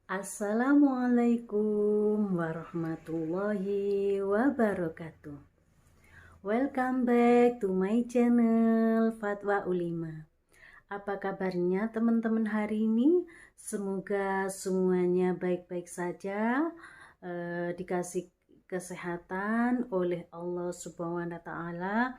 Assalamualaikum warahmatullahi wabarakatuh. Welcome back to my channel Fatwa Ulima. Apa kabarnya teman-teman hari ini? Semoga semuanya baik-baik saja, dikasih kesehatan oleh Allah Subhanahu wa Ta'ala,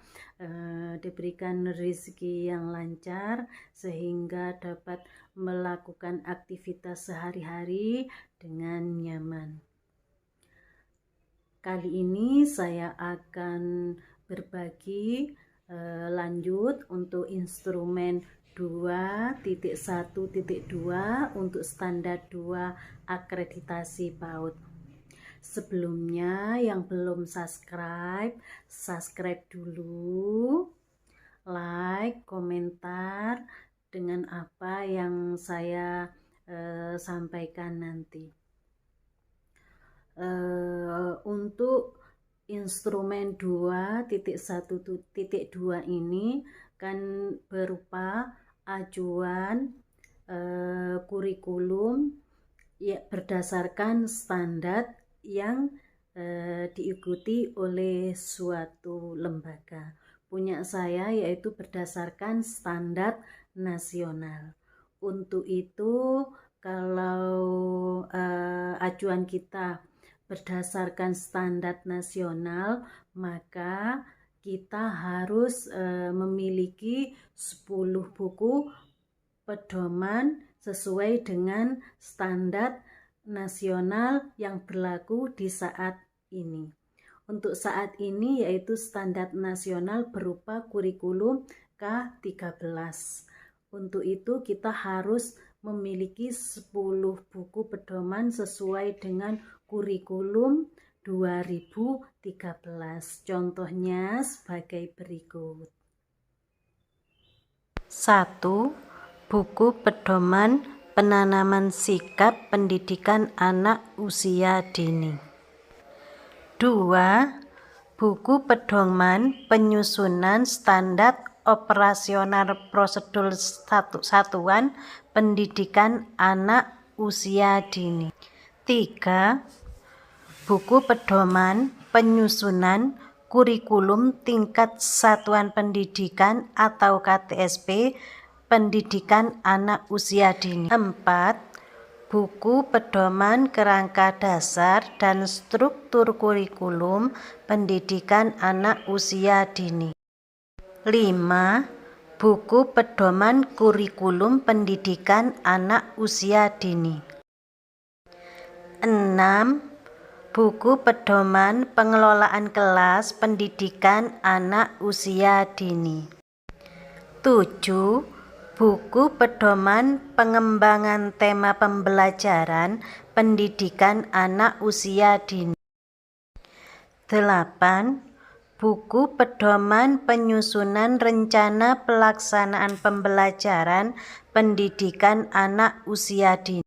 diberikan rezeki yang lancar sehingga dapat melakukan aktivitas sehari-hari dengan nyaman. Kali ini saya akan berbagi lanjut untuk instrumen 2.1.2 untuk standar 2 akreditasi PAUD. Sebelumnya yang belum subscribe dulu, like, komentar dengan apa yang saya sampaikan nanti. Untuk instrumen 2.1.2 ini kan berupa ajuan kurikulum ya berdasarkan standar yang diikuti oleh suatu lembaga. Punya saya yaitu berdasarkan standar nasional. Untuk itu kalau ajuan kita berdasarkan standar nasional, maka kita harus memiliki 10 buku pedoman sesuai dengan standar nasional yang berlaku di saat ini. Untuk saat ini yaitu standar nasional berupa kurikulum K13. Untuk itu kita harus memiliki 10 buku pedoman sesuai dengan kurikulum 2013. Contohnya sebagai berikut. 1. Buku pedoman penanaman sikap pendidikan anak usia dini. 2. Buku pedoman penyusunan standar operasional prosedur satuan pendidikan anak usia dini. 3. Buku pedoman penyusunan kurikulum tingkat satuan pendidikan atau KTSP pendidikan anak usia dini. 4. Buku pedoman kerangka dasar dan struktur kurikulum pendidikan anak usia dini. 5. Buku pedoman kurikulum pendidikan anak usia dini. 6. Buku pedoman pengelolaan kelas pendidikan anak usia dini. 7. Buku pedoman pengembangan tema pembelajaran pendidikan anak usia dini. 8. Buku pedoman penyusunan rencana pelaksanaan pembelajaran pendidikan anak usia dini.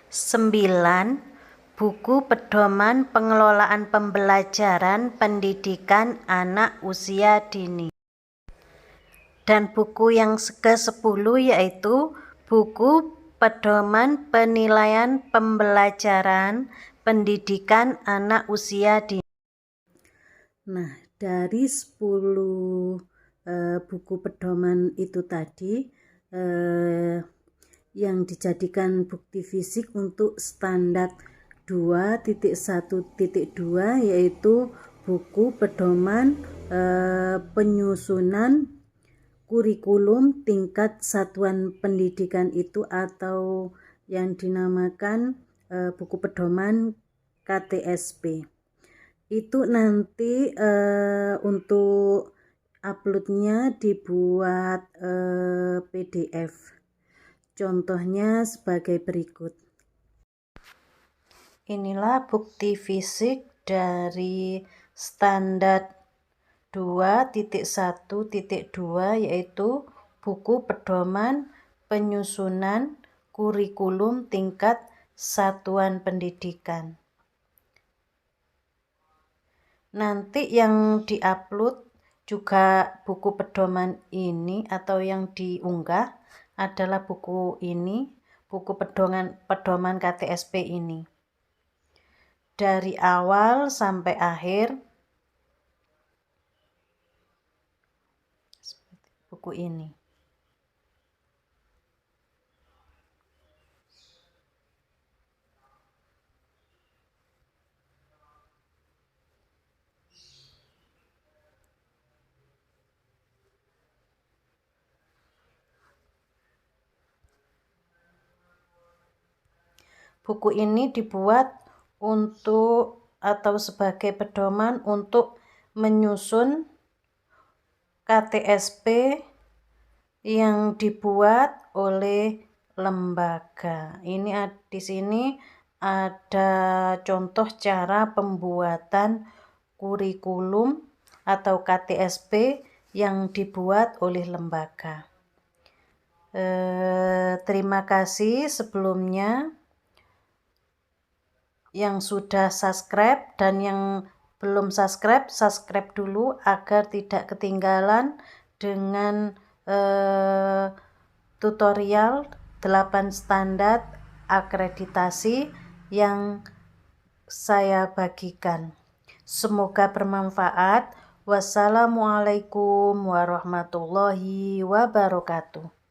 9. Buku pedoman pengelolaan pembelajaran pendidikan anak usia dini. Dan buku yang ke-10 yaitu buku pedoman penilaian pembelajaran pendidikan anak usia dini. Nah, dari 10 buku pedoman itu tadi yang dijadikan bukti fisik untuk standar 2.1.2 yaitu buku pedoman penyusunan kurikulum tingkat satuan pendidikan itu atau yang dinamakan buku pedoman KTSP. Itu nanti untuk uploadnya dibuat PDF. Contohnya sebagai berikut. Inilah bukti fisik dari standar 2.1.2 yaitu buku pedoman penyusunan kurikulum tingkat satuan pendidikan. Nanti yang diupload juga buku pedoman ini atau yang diunggah adalah buku ini, buku pedoman KTSP ini. Dari awal sampai akhir seperti buku ini. Buku ini dibuat untuk atau sebagai pedoman untuk menyusun KTSP yang dibuat oleh lembaga. Ini di sini ada contoh cara pembuatan kurikulum atau KTSP yang dibuat oleh lembaga. Terima kasih sebelumnya yang sudah subscribe, dan yang belum subscribe dulu agar tidak ketinggalan dengan tutorial 8 standar akreditasi yang saya bagikan. Semoga bermanfaat. Wassalamualaikum warahmatullahi wabarakatuh.